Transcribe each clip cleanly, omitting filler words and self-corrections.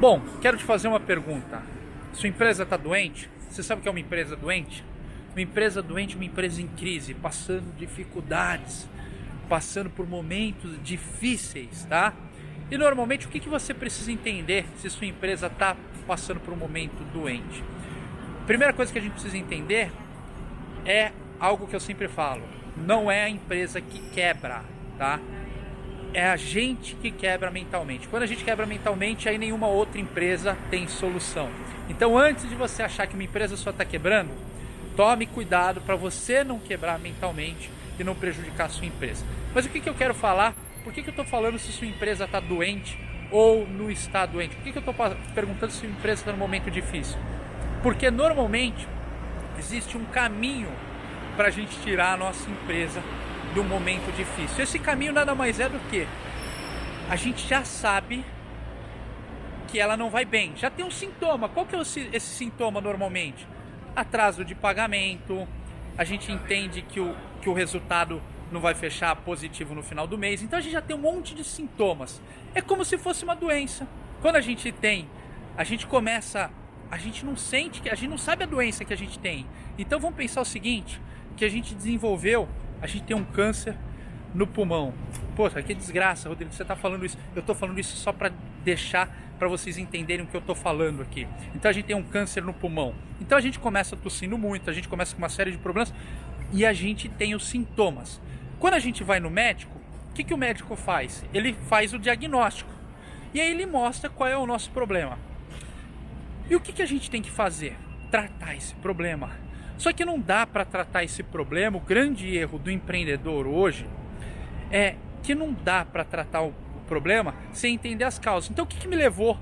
Bom, quero te fazer uma pergunta. Sua empresa está doente? Você sabe o que é uma empresa doente? Uma empresa doente é uma empresa em crise, passando dificuldades, passando por momentos difíceis, tá? E normalmente o que você precisa entender se sua empresa está passando por um momento doente? Primeira coisa que a gente precisa entender é algo que eu sempre falo: não é a empresa que quebra, tá? É a gente que quebra mentalmente. Quando a gente quebra mentalmente, aí nenhuma outra empresa tem solução. Então, antes de você achar que uma empresa só está quebrando, tome cuidado para você não quebrar mentalmente e não prejudicar a sua empresa. Mas o que eu quero falar? Por que eu estou falando se sua empresa está doente ou não está doente? Por que eu estou perguntando se sua empresa está num momento difícil? Porque normalmente existe um caminho para a gente tirar a nossa empresa de um momento difícil. Esse caminho nada mais é do que a gente já sabe que ela não vai bem, já tem um sintoma. Qual que é esse sintoma normalmente? Atraso de pagamento, a gente entende que o resultado não vai fechar positivo no final do mês, então a gente já tem um monte de sintomas. É como se fosse uma doença. Quando a gente tem, a gente começa, a gente não sente, a gente não sabe a doença que a gente tem. Então vamos pensar o seguinte, que a gente desenvolveu, a gente tem um câncer no pulmão. Poxa, que desgraça, Rodrigo, você está falando isso. Eu estou falando isso só para deixar, para vocês entenderem o que eu estou falando aqui. Então a gente tem um câncer no pulmão. Então a gente começa tossindo muito, a gente começa com uma série de problemas e a gente tem os sintomas. Quando a gente vai no médico, o que o médico faz? Ele faz o diagnóstico e aí ele mostra qual é o nosso problema. E o que a gente tem que fazer? Tratar esse problema. Só que não dá para tratar esse problema. O grande erro do empreendedor hoje é que não dá para tratar o problema sem entender as causas. Então o que me levou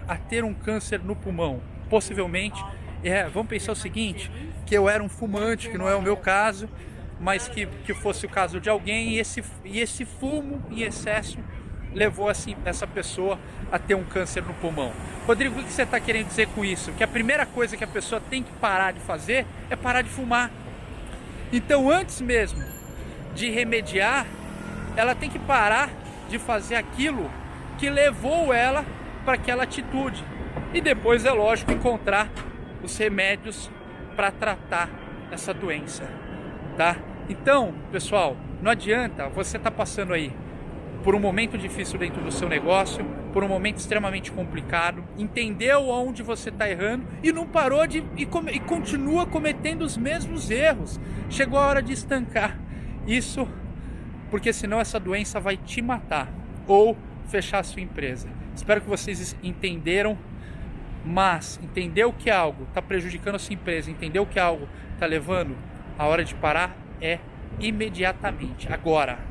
a ter um câncer no pulmão? Possivelmente, vamos pensar o seguinte, que eu era um fumante, que não é o meu caso, mas que fosse o caso de alguém, e esse fumo em excesso levou assim, essa pessoa a ter um câncer no pulmão. Rodrigo, o que você está querendo dizer com isso? Que a primeira coisa que a pessoa tem que parar de fazer é parar de fumar. Então, antes mesmo de remediar, ela tem que parar de fazer aquilo que levou ela para aquela atitude. E depois, é lógico, encontrar os remédios para tratar essa doença, tá? Então, pessoal, não adianta você estar passando aí por um momento difícil dentro do seu negócio, por um momento extremamente complicado, entendeu onde você está errando e não parou e continua cometendo os mesmos erros. Chegou a hora de estancar isso, porque senão essa doença vai te matar ou fechar a sua empresa. Espero que vocês entenderam, mas entendeu que algo está prejudicando a sua empresa, entendeu que algo está levando, a hora de parar é imediatamente, agora.